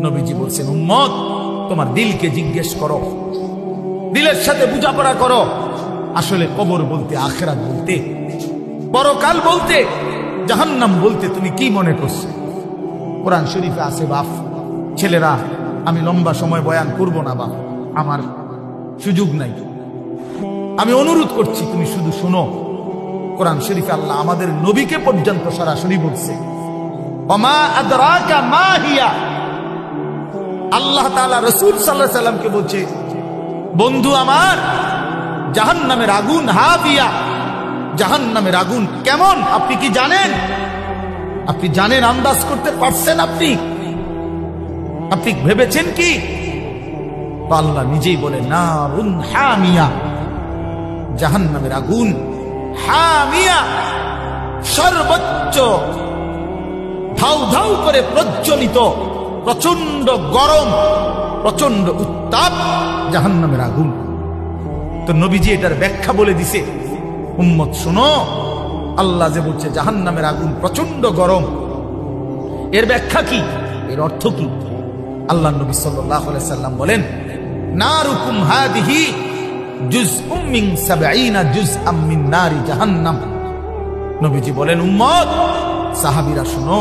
নবীজি বলছেন, উম্মত তোমার দিলকে জিজ্ঞেস করো, দিলের সাথে বোঝাপড়া করো, আসলে কবর বলতে, আখিরাত বলতে, পরকাল বলতে, জাহান্নাম বলতে তুমি কি মনে করছো? কোরআন শরীফে আছে বাপ, ছেলেরা আমি লম্বা সময় বয়ান করব না বাপ, আমার সুযোগ নাই, আমি অনুরোধ করছি তুমি শুধু শোনো। কোরআন শরীফে আল্লাহ আমাদের নবীকে পর্যন্ত সরাসরি বলছে, ওমা আদরাকা মা হিয়া। আল্লাহ তাআলা রাসূল সাল্লাল্লাহু আলাইহি সাল্লামকে বলছে, বন্ধু আমার, জাহান্নামের আগুন হাবিয়া, জাহান্নামের আগুন কেমন আপনি কি জানেন? আপনি জানেন, আন্দাজ করতে পারছেন? আপনি ভেবেছেন কি? আল্লাহ নিজেই বলে, নারুন হামিয়া, জাহান্নামের আগুন হামিয়া, সর্বোচ্চ ধাউ ধাউ করে প্রজ্বলিত, প্রচন্ড গরম, প্রচন্ড উত্তাপ জাহান্নামের আগুন। তো নবীজি এটার ব্যাখ্যা বলে দিছে, উম্মত শোনো, আল্লাহ যে বলছে জাহান্নামের আগুন প্রচন্ড গরম, এর ব্যাখ্যা কি, এর অর্থ কি? আল্লাহ নবী সাল্লাল্লাহু আলাইহি সাল্লাম বলেন, নারুকুম হাদিহি জুজউম মিন 70 জুজআম মিন নারি জাহান্নাম। নবীজি বলেন, উম্মত সাহাবীরা শোনো,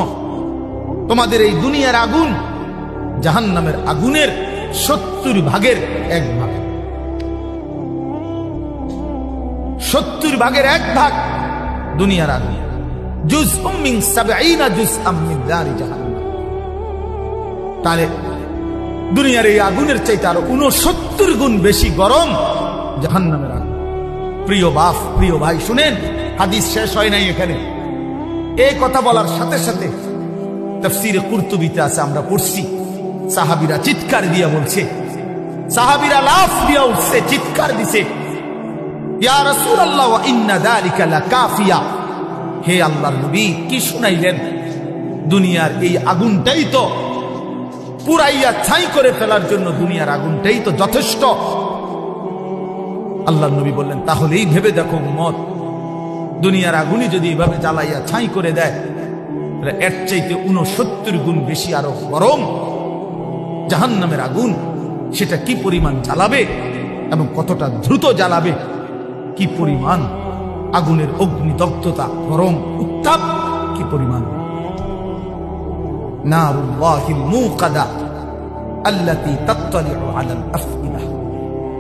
তোমাদের এই দুনিয়ার আগুন জাহান্নামের আগুনের 70 ভাগের 1 ভাগ, 70 ভাগের 1 ভাগ দুনিয়ার আগুন। জুজউম মিন 70 জুজআম মিন নারি জাহান্নাম। তাহলে দুনিয়ার এই আগুনের চাইতে আরো 69 গুণ বেশি গরম জাহান্নামের আগুন। প্রিয় বাপ, প্রিয় ভাই, শুনেন, হাদিস শেষ হয় নাই এখানে। এই কথা বলার সাথে সাথে তাফসীরে কুরতুবীতে আছে, আমরা পড়ছি, সাহাবীরা চিৎকার দিয়ে বলছে, সাহাবীরা লাফ দিয়ে উঠছে, চিৎকার দিছে, ইয়া রাসূলুল্লাহ ওয়া ইন্না যালিকা লাকাফিয়া। হে আল্লাহর নবী, কি শুনাইলেন? দুনিয়ার এই আগুনটাই তো পুরাইয়া ছাই করে ফেলার জন্য, দুনিয়ার আগুনটাই তো যথেষ্ট। আল্লাহর নবী বললেন, তাহলেই ভেবে দেখো উম্মত, দুনিয়ার আগুনই যদি এভাবে জ্বালাইয়া ছাই করে দেয়, এর চাইতে 69 গুণ বেশি আরো গরম জাহান্নামের আগুন, সেটা কি পরিমাণ জ্বালাবে এবং কতটা দ্রুত জ্বালাবে, কি পরিমাণ আগুনের অগ্নিদগ্ধতা, গরম উত্তাপ কি পরিমাণ। নারুল্লাহিল মুকাদা আল্লাতী তাত্তালিউ আলাল আফইদা।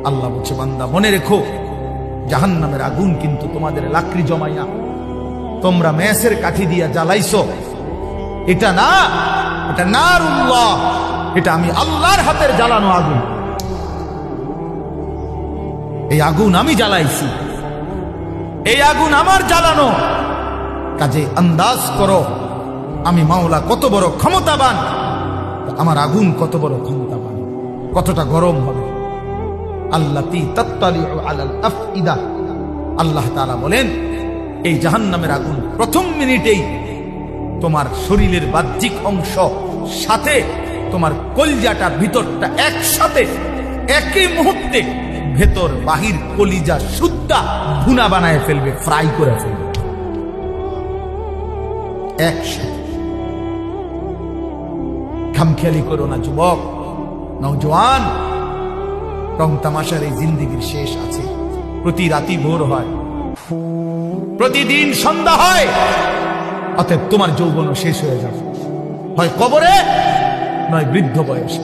আল্লাহ বলছে, বান্দা মনে রেখো, জাহান্নামের আগুন কিন্তু তোমাদের লাকড়ি জমাইয়া তোমরা মেসের কাঠি দিয়া জ্বালাইছো, এটা না, এটা নারুল্লাহ, এটা আমি আল্লাহর হাতের জ্বালানো আগুন। এই আগুন আমি জ্বালাইছি, এই আগুন আমার জ্বালানো। কাজে আন্দাজ করো আমি মাওলা কত বড় ক্ষমতাবান, আমার আগুন কত বড় ক্ষমতাবান, কতটা গরম হবে। আল্লাতী তাত্তালিউ আলাল আফইদা। আল্লাহ তাআলা বলেন, এই জাহান্নামের আগুন প্রথম মিনিটেই তোমার শরীরের বাহ্যিক অংশ সাথে তোমার কলিজাটা, ভিতরটা একসাথে, একই মুহূর্তে ভেতর বাহির কলিজা সুদ্ধা ভুনা বানায় ফেলবে, ফ্রাই করে ফেলবে একসাথে। খামখেয়ালি করো না যুবক, নওজোয়ান, রং তামাশার এই জিন্দেগির শেষ আছে। প্রতি রাতি ভোর হয়, প্রতিদিন সন্ধ্যা হয়, অতএব তোমার যৌবনও শেষ হয়ে যাবে, হয় কবরে নয় বৃদ্ধ বয়সে।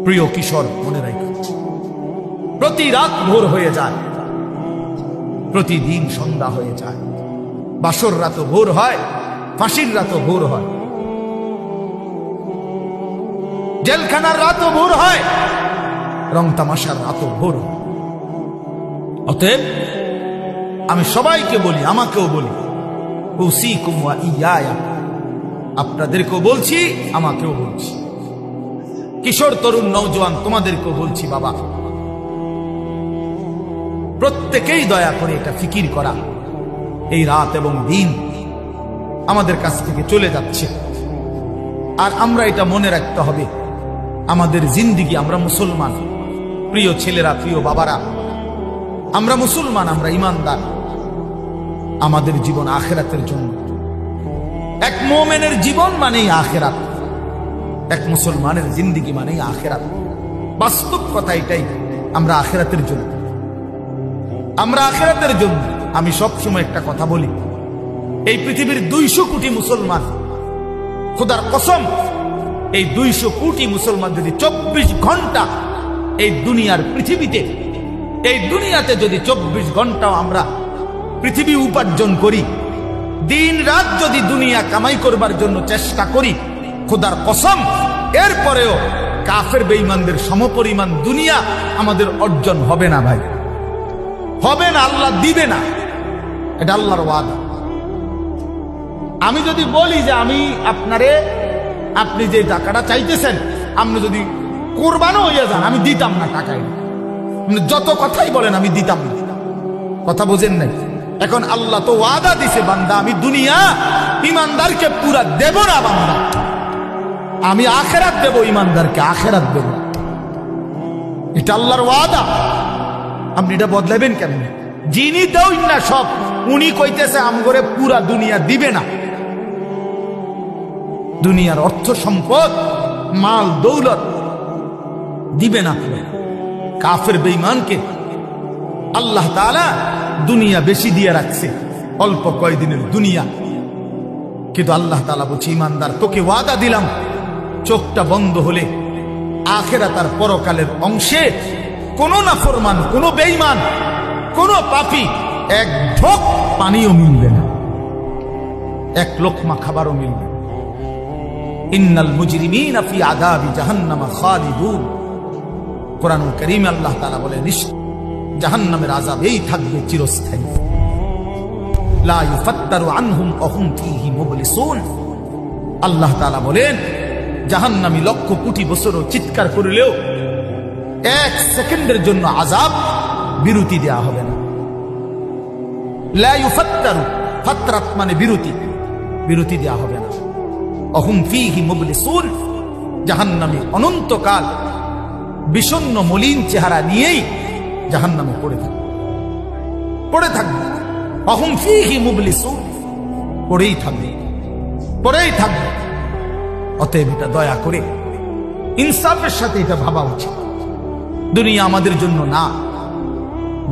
প্রিয় কিশোর, মনে রাখো, প্রতি রাত ভোর হয়ে যায়, প্রতিদিন সন্ধ্যা হয়ে যায়, বাসর রাতও ভোর হয়, ফাঁসির রাতও ভোর হয়, জেলখানার রাতও ভোর হয়, রং তামাশার রাতও ভোর হয়। অতএব আমি সবাইকে বলি, আমাকেও বলি, উসিকুম ওয়া ইয়া, আপনাদেরকেও বলছি, আমাকেও বলছি, কিশোর তরুণ নওজোয়ান তোমাদেরকেও বলছি, বাবা প্রত্যেকেই দয়া করে এটা ফিকির করা, এই রাত এবং দিন আমাদের কাছ থেকে চলে যাচ্ছে, আর আমরা এটা মনে রাখতে হবে, আমাদের জিন্দেগি, আমরা মুসলমান, প্রিয় ছেলেরা, প্রিয় বাবারা, আমরা মুসলমান, আমরা ইমানদার, আমাদের জীবন আখিরাতের জন্য। এক মুমিনের জীবন মানেই আখিরাত। এক মুসলমানের জিন্দেগি মানেই আখিরাত। বাস্তব কথা এটাই, আমরা আখিরাতের জন্য, আমরা আখিরাতের জন্য। আমি সবসময় একটা কথা বলি, এই পৃথিবীর 200 কোটি মুসলমান, খোদার কসম, এই 200 কোটি মুসলমান যদি 24 ঘন্টা এই দুনিয়ার পৃথিবীতে, এই দুনিয়াতে যদি 24 ঘন্টাও আমরা পৃথিবী উপার্জন করি, দিন রাত যদি দুনিয়া কামাই করবার জন্য চেষ্টা করি, খোদার কসম এরপরেও কাফের বেঈমানদের সমপরিমাণ দুনিয়া আমাদের অর্জন হবে না ভাই, হবে না, আল্লাহ দিবে না, এটা আল্লাহর ওয়াদা। আমি যদি বলি যে আমি আপনারে, আপনি যে টাকাটা চাইতেছেন, আপনি যদি কোরবানও হইয়া যান, আমি দিতাম না টাকায়, যত কথাই বলেন আমি দিতাম না, কথা বোঝেন নাই? এখন আল্লাহ তো ওয়াদা দিছে, বান্দা আমি দুনিয়া ইমানদারকে পুরা দেব না, বান্দা আমি আখেরাত দেব, ইমানদারকে আখেরাত দেব, এটা আল্লাহর ওয়াদা। আপনি এটা বদলাবেন কেমন? যিনি দেন না সব, উনি কইতেছে আমগরে পুরা দুনিয়া দিবে না। দুনিয়ার অর্থ সম্পদ, মাল দৌলত দিবে না কাফের বেঈমানকে। আল্লাহ তাআলা দুনিয়া বেশি দিয়ে রাখছে, অল্প কয়দিনের দুনিয়া, কিন্তু আল্লাহ তাআলা বলছে ইমানদার তোকে ওয়াদা দিলাম, চোখটা বন্ধ হলে আখিরাত আর পরকালের অংশে কোন নাফরমান, কোন বেঈমান, কোন পাপী এক ঢোক পানিও মিলবে না, এক লোকমা খাবারও মিলবে না। ইন্নাল মুজরিমিনা ফি আযাবি জাহান্নাম খালিদুন। কোরআনুল কারীমে আল্লাহ তাআলা বলেন জাহান্নামের আযাবেই থাকবে চিরস্থায়ী। লা ইউফাত্তারু আনহুম ওয়া হুম ফীহি মুবলিসুন। আল্লাহ তাআলা বলেন জাহান্নামী লক্ষ কোটি বছরও চিৎকার করলেও 1 সেকেন্ডের জন্য আযাব বিরতি দেয়া হবে না। লা ইউফাত্তারু, ফাতরাত মানে বিরতি, বিরতি দেয়া হবে না। ওয়া হুম ফীহি মুবলিসুন। জাহান্নামী অনন্তকাল বিষণ্ণ মলিন চেহারা নিয়েই জাহান্নামে পড়ে থাকবে, পড়ে থাকবে। ওয়া হুম ফীহি মুবলিসুন, পড়েই থাকবে, পড়েই থাকবে। অতএব এটা দয়া করে ইনসাফের সাথে এটা ভাবা উচিত। দুনিয়া আমাদের জন্য না,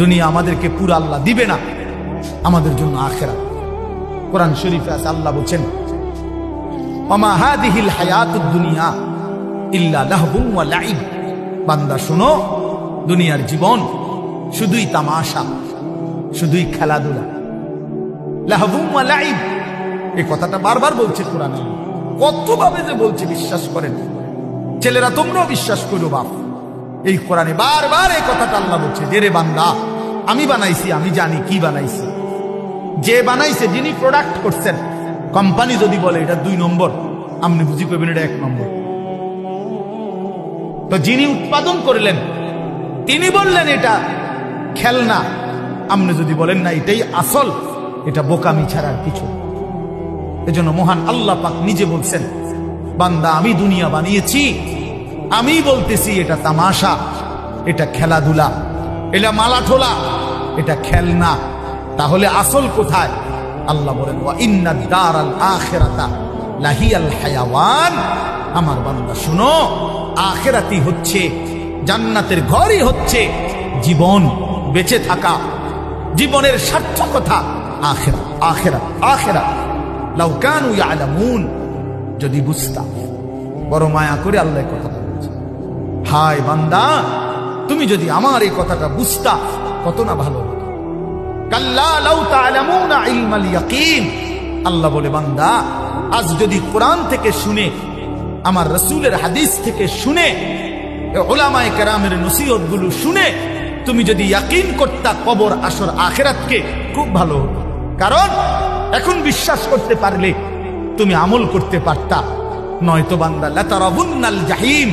দুনিয়া আমাদেরকে পুরো আল্লাহ দিবে না, আমাদের জন্য আখিরাত। কোরআন শরীফে আছে, আল্লাহ বলেন ওমা হাদিহিল হায়াতুদ দুনিয়া ইল্লা লাহবুন ওয়া লাইব। বান্দা শোনো, দুনিয়ার জীবন শুধুই তামাশা, শুধুই খেলাধুলা। লাহবুন ওয়া লাইব, এই কথাটা বারবার বলছে কোরআনে, কতভাবে যে বলছে বিশ্বাস করেন। ছেলেরা তোমরাও বিশ্বাস করো বাপ, এই কোরআনে বারবার এই কথাটা আল্লাহ বলছে যে রে বান্দা আমি বানাইছি, আমি জানি কি বানাইছি। যে বানাইছে, যিনি প্রোডাক্ট করছেন, কোম্পানি যদি বলে এটা 2 নম্বর, আপনি বুঝি করবেন এটা 1 নম্বর। তো যিনি উৎপাদন করলেন তিনি বললেন এটা খেলনা, আপনি যদি বলেন না এটাই আসল, এটা বোকামি ছাড়ার কিছু। এজন্য মহান আল্লাহ পাক নিজে বলছেন বান্দা আমি দুনিয়া বানিয়েছি, আমি বলতেছি এটা তামাশা, এটা খেলাধুলা, এটা মালাঠোলা, এটা খেলনা। তাহলে আসল কোথায়? আল্লাহ বলেন ওয়া ইন্নাদ দারাল আখিরাতা লাহিয়াল হায়াওয়ান। আমার বান্দা শুনো, আখিরাতই হচ্ছে, জান্নাতের ঘরই হচ্ছে জীবন, বেঁচে থাকা, জীবনের সার্থকতা আখিরাত, আখিরাত, আখিরাত। লাউ কানু ইয়ালামুন, যদি বুঝতাম। বড় মায়া করে আল্লাহ কথাটা বলছে, হায় বান্দা তুমি যদি আমার এই কথাটা বুঝতা কত না ভালো হতো। কাল্লা লাউ তা'লামুনা ইলমাল ইয়াকিন। আল্লাহ বলে বান্দা আজ যদি কোরআন থেকে শুনে, আমার রাসূলের হাদিস থেকে শুনে, উলামায়ে কেরামের নসিহত গুলো শুনে তুমি যদি ইয়াকিন করতা কবর, আসর, আখিরাতকে, খুব ভালো হতো। কারণ এখন বিশ্বাস করতে পারলে তুমি আমল করতে পারতা। নয়তো বান্দা লাতারাবুন্নাল জাহিম,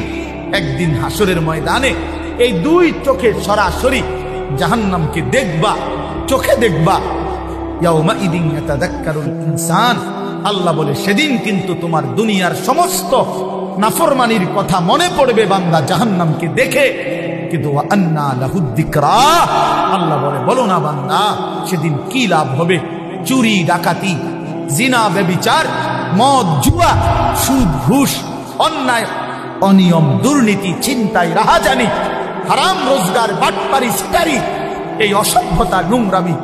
একদিন হাসরের ময়দানে এই 2 চোখে সরাসরি জাহান্নামকে দেখবা, চোখে দেখবা। ইয়াউমা ইদিন ইয়াতাযাক্কারুল ইনসান। আল্লাহ বলে সেদিন কিন্তু তোমার দুনিয়ার সমস্ত নাফরমানির কথা মনে পড়বে বান্দা জাহান্নামকে দেখে। কিন্তু ওয়া আন্না লাহুদ যিকরা। আল্লাহ বলে বলো না বান্দা সেদিন কি লাভ হবে? চুরি ডাকাতি, জিনা, ব্যভিচার, মদ, জুয়া, সুদ, ঘুষ, অন্যায়, অনিয়ম, দুর্নীতি, ছিনতাই, রাহাজানি, হারাম রোজগার, বাটপারি, সিটারি, এই অসভ্যতা, নোংরামি,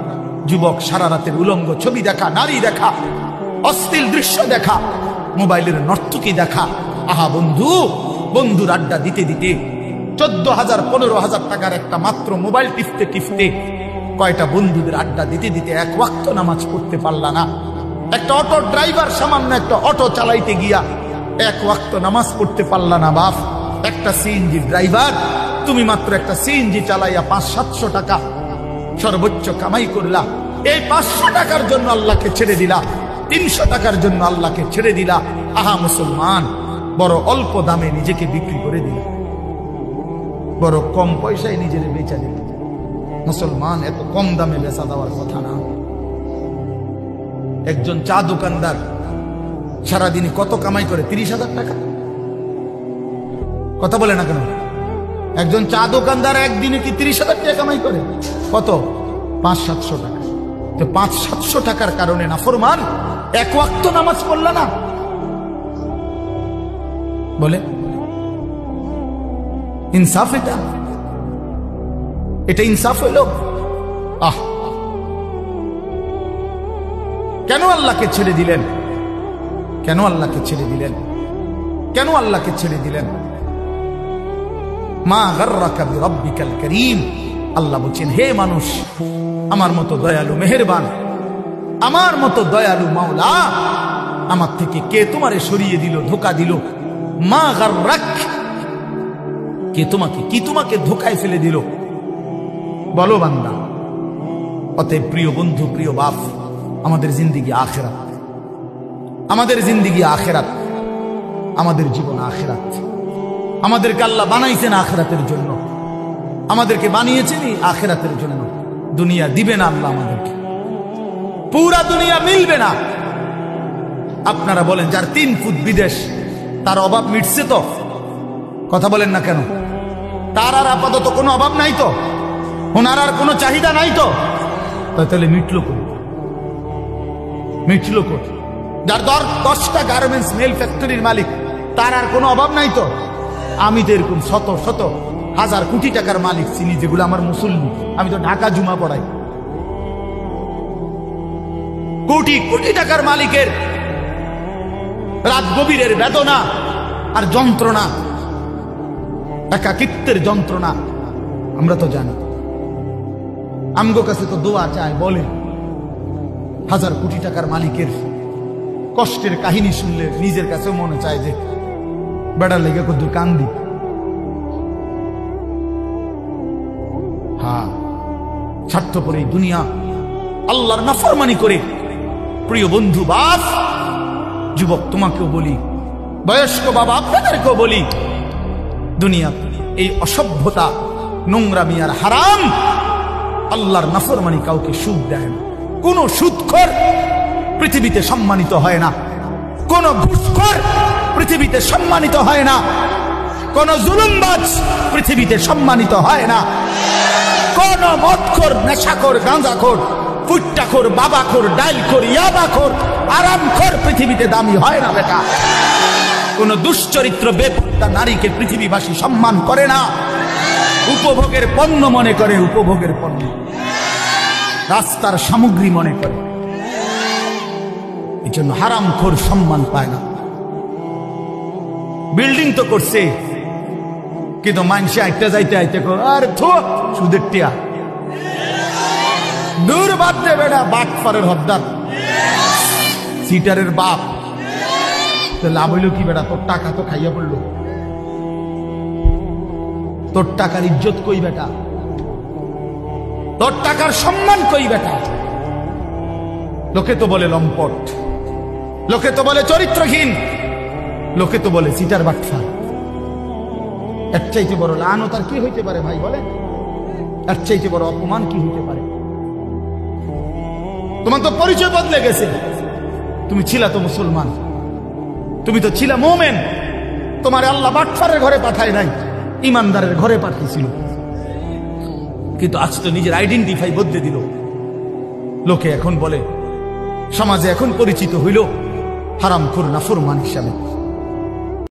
যুবক সারা রাতের উলঙ্গ ছবি দেখা, নারী দেখা, অশ্লীল দৃশ্য দেখা, মোবাইলের নর্তকী দেখা। আহা বন্ধু, বন্ধুর আড্ডা দিতে দিতে 14,000 15,000 টাকার একটা মাত্র মোবাইল টিপতে টিপতে কয়টা বন্ধুদের আড্ডা দিতে দিতে এক ওয়াক্ত নামাজ পড়তে পারলা না। একটা অটো ড্রাইভার সামান্য একটা অটো চালাইতে গিয়া এক ওয়াক্ত নামাজ পড়তে পারলা না বাপ। একটা সিএনজি ড্রাইভার, তুমি মাত্র একটা সিএনজি চালাইয়া 500-700 টাকা সর্বোচ্চ কামাই করলা। এই 500 টাকার জন্য আল্লাহকে ছেড়ে দিলা, 300 টাকার জন্য আল্লাহকে ছেড়ে দিলা। আহা মুসলমান, বড় অল্প দামে নিজেকে বিক্রি করে দিলা, বড় কম পয়সায় নিজের বেচা দিল। মুসলমান, এত কম দামে বেচা দেওয়ার কথা না। একজন চা দোকানদার সারাদিনে কত কামাই করে? 30,000 টাকা। কথা বলে না কেন? একজন চা দোকানদার একদিনে কি 30,000 টাকা কামাই করে? কত? 500-700 টাকা। তো 500-700 টাকার কারণে নাফরমান এক ওয়াক্ত নামাজ পড়লা না? বলে ইনসাফ? এটা ইনসাফ হইল? আহ, কেন আল্লাহকে ছেড়ে দিলেন? কেন আল্লাহকে ছেড়ে দিলেন? কেন আল্লাহকে ছেড়ে দিলেন? মা গাররাকা বিরাব্বিকাল কারীম। আল্লাহ বলছেন, হে মানুষ, আমার মতো দয়ালু মেহেরবান, আমার মতো দয়ালু মাওলা আমার থেকে কে তোমারে সরিয়ে দিল, ধোঁকা দিল? মা গাররাক, কে তোমাকে, কি তোমাকে ধোঁকায় ফেলে দিল? বলো বান্দা। অতএব প্রিয় বন্ধু, প্রিয় বাপ, আমাদের জিন্দেগি আখিরাত, আমাদের জিন্দেগি আখিরাত, আমাদের জীবন আখিরাত। আমাদেরকে আল্লাহ বানাইছেন আখিরাতের জন্য, আমাদেরকে বানিয়েছেন আখিরাতের জন্য। দুনিয়া দিবে না আল্লাহ আমাদেরকে, পুরা দুনিয়া মিলবে না। আপনারা বলেন, যার 3 ফুট বিদেশ, তার অভাব মিটছে তো? কথা বলেন না কেন? তার আর আপাতত কোনো অভাব নাই তো? ওনার আর কোনো চাহিদা নাই তো? তাহলে মিটলো কোন? মিটলো কোন? যার 10টা গার্মেন্টস মেল ফ্যাক্টরির মালিক, তার আর কোনো অভাব নাই তো? আমি তো এরকম শত শত হাজার কোটি টাকার মালিক চিনি, যেগুলো আমার মুসল্লি। আমি তো ঢাকা জুমা পড়াই। কোটি কোটি টাকার মালিকের রাত গভীরের বেদনা আর যন্ত্রণা, একাকিত্বের যন্ত্রণা আমরা তো জানি। আমগো কাছে তো দোয়া চায়, বলে হাজার কোটি টাকার মালিকের কষ্টের কাহিনী শুনলে নিজের কাছেও মনে চায় যে বেড়ার লেগে কত কান্দি। হ্যাঁ, স্বার্থপর এই দুনিয়া আল্লাহর নাফরমানি করে। প্রিয় বন্ধু, বাপ, যুবক তোমাকেও বলি, বয়স্ক বাবা আপনাদেরকেও বলি, দুনিয়া এই অসভ্যতা, নোংরামি আর হারাম, আল্লাহর নাফরমানি কাউকে সুখ দেয় না। কোন সুদখোর পৃথিবীতে সম্মানিত হয় না, কোন ঘুষখোর পৃথিবীতে সম্মানিত হয় না, কোন জুলুমবাজ পৃথিবীতে সম্মানিত হয় না, কোন মদখোর, নেশাখোর, গাঁজাখোর, ফুট্টাখোর, বাবাখোর, ডাইলখোর, ইয়াবাখোর, আরামখোর পৃথিবীতে দামি হয় না বেটা। কোন দুশ্চরিত্র বেপত্তা নারীকে পৃথিবীবাসী সম্মান করে না, উপভোগের পণ্য মনে করে, উপভোগের পণ্য, রাস্তার সামগ্রী মনে করে। এই জন্য হারামখোর সম্মান পায় না। বিল্ডিং তো করছে, কিন্তু মানুষে একটা যাইতে আইতে আর থো সুদের টিয়া, দূর বাদ দে বেটা, বাটপারের হদ্দার, সিটারের বাপ। লাভ হইল কি বেটা? তোর টাকা তো খাইয়া পড়লো, তোর টাকার ইজ্জত কই বেটা? তোর টাকার সম্মান কই বেটা? লোকে তো বলে লম্পট, লোকে তো বলে চরিত্রহীন, লোকে তো বলে সিটার বাটফা। এর চাইতে বড় লানত আর কি হইতে পারে ভাই? বলে এর চাইতে বড় অপমান কি হইতে পারে? তোমার তো পরিচয় বদলে গেছে। তুমি ছিলা তো মুসলমান, তুমি তো ছিলা মোমেন। তোমার আল্লাহ বাটফারের ঘরে পাঠায় নাই, ইমানদারের ঘরে পাঠিয়েছিল। কিন্তু আজ তো নিজের আইডেন্টিফাই বদলে দিল। লোকে এখন বলে, সমাজে এখন পরিচিত হইল হারামখোর, নাফরমান হিসাবে।